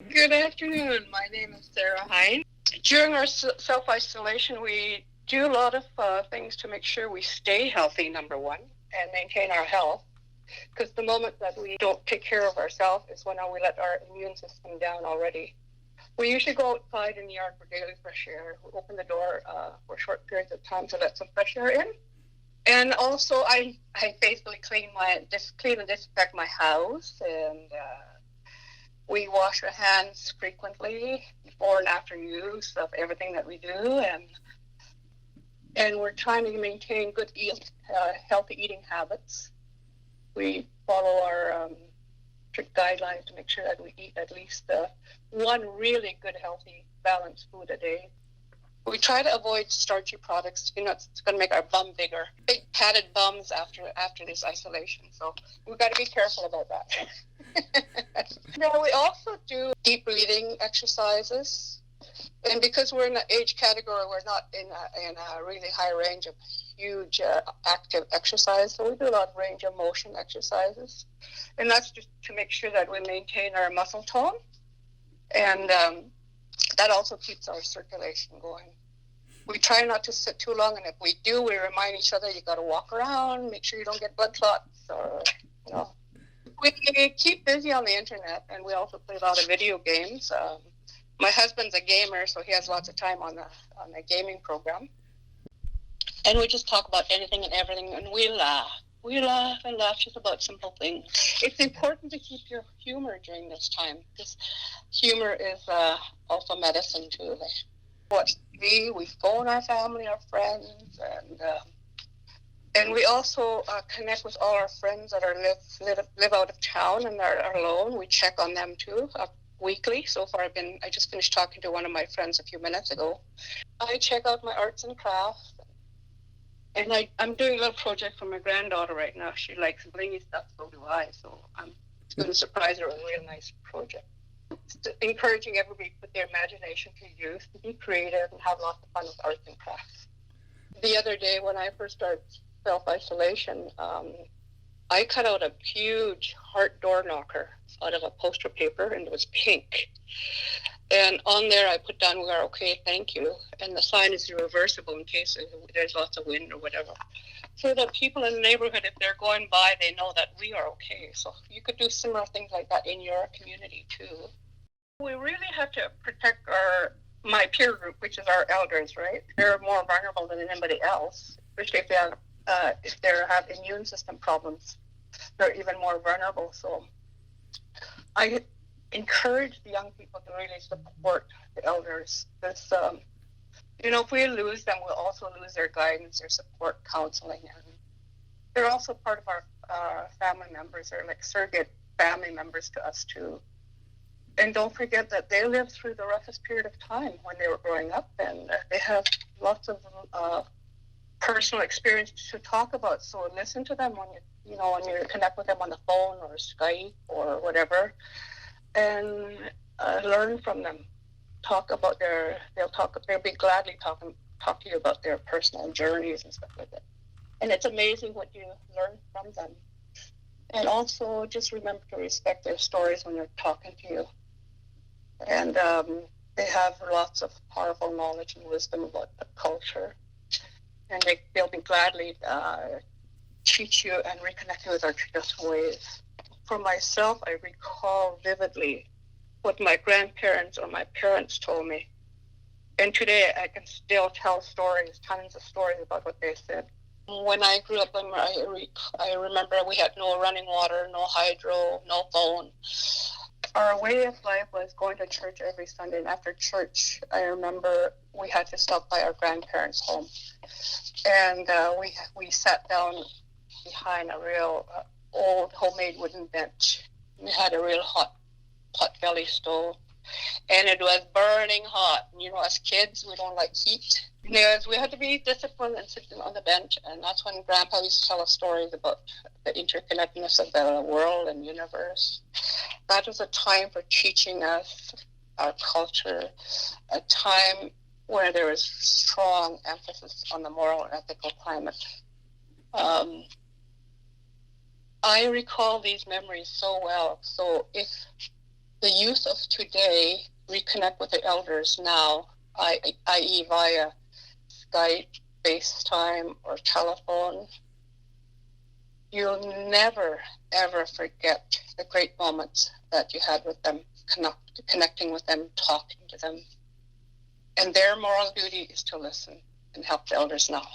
Good afternoon. My name is Sarah Hein. During our self-isolation, we do a lot of things to make sure we stay healthy, number one, and maintain our health. Because the moment that we don't take care of ourselves is when we let our immune system down already. We usually go outside in the yard for daily fresh air. We open the door for short periods of time to let some fresh air in. And also, I basically clean and disinfect my house, and we wash our hands frequently before and after use of everything that we do, and we're trying to maintain good healthy eating habits. We follow our strict guidelines to make sure that we eat at least one really good, healthy, balanced food a day. We try to avoid starchy products. It's going to make our bum bigger. Big padded bums after this isolation. So we've got to be careful about that. Now, we also do deep breathing exercises. And because we're in the age category, we're not in a really high range of huge active exercise. So we do a lot of range of motion exercises. And that's just to make sure that we maintain our muscle tone. And that also keeps our circulation going. We try not to sit too long, and if we do, we remind each other you got to walk around, make sure you don't get blood clots, or We keep busy on the internet, and we also play a lot of video games. My husband's a gamer, so he has lots of time on the gaming program. And we just talk about anything and everything, and we laugh. We laugh and laugh just about simple things. It's important to keep your humor during this time, because humor is also medicine too. Watch TV, we phone our family, our friends, and we also connect with all our friends that live out of town and are alone. We check on them too weekly. So far, I just finished talking to one of my friends a few minutes ago. I check out my arts and crafts. And I'm doing a little project for my granddaughter right now. She likes blingy stuff, so do I. So I'm going to surprise her with a real nice project. Encouraging everybody to put their imagination to use, to be creative, and have lots of fun with arts and crafts. The other day, when I first started self-isolation, I cut out a huge heart door knocker out of a poster paper, and it was pink. And on there, I put down, "We are okay, thank you." And the sign is reversible in case there's lots of wind or whatever. So that people in the neighborhood, if they're going by, they know that we are okay. So you could do similar things like that in your community too. We really have to protect my peer group, which is our elders, right? They're more vulnerable than anybody else, especially if they have immune system problems. They're even more vulnerable. So I encourage the young people to really support the elders. Because, if we lose them, we'll also lose their guidance, their support, counseling. And they're also part of our family members. They're like surrogate family members to us too. And don't forget that they lived through the roughest period of time when they were growing up, and they have lots of personal experience to talk about. So listen to them when you connect with them on the phone or Skype or whatever, and learn from them. They'll be gladly talk to you about their personal journeys and stuff like that. And it's amazing what you learn from them. And also just remember to respect their stories when they're talking to you. And they have lots of powerful knowledge and wisdom about the culture. And they'll be gladly teach you and reconnect you with our traditional ways. For myself, I recall vividly what my grandparents or my parents told me. And today I can still tell stories, tons of stories about what they said. When I grew up, I remember we had no running water, no hydro, no phone. Our way of life was going to church every Sunday, and after church, I remember we had to stop by our grandparents' home. And we sat down behind a real old homemade wooden bench. We had a real hot pot-belly stove, and it was burning hot. As kids, we don't like heat. We had to be disciplined and sit on the bench, and that's when Grandpa used to tell us stories about the interconnectedness of the world and universe. That was a time for teaching us our culture, a time where there was strong emphasis on the moral and ethical climate. I recall these memories so well. So if the youth of today reconnect with the elders now, i.e. via Skype, FaceTime, or telephone, you'll never, ever forget the great moments that you had with them, connecting with them, talking to them. And their moral duty is to listen and help the elders now.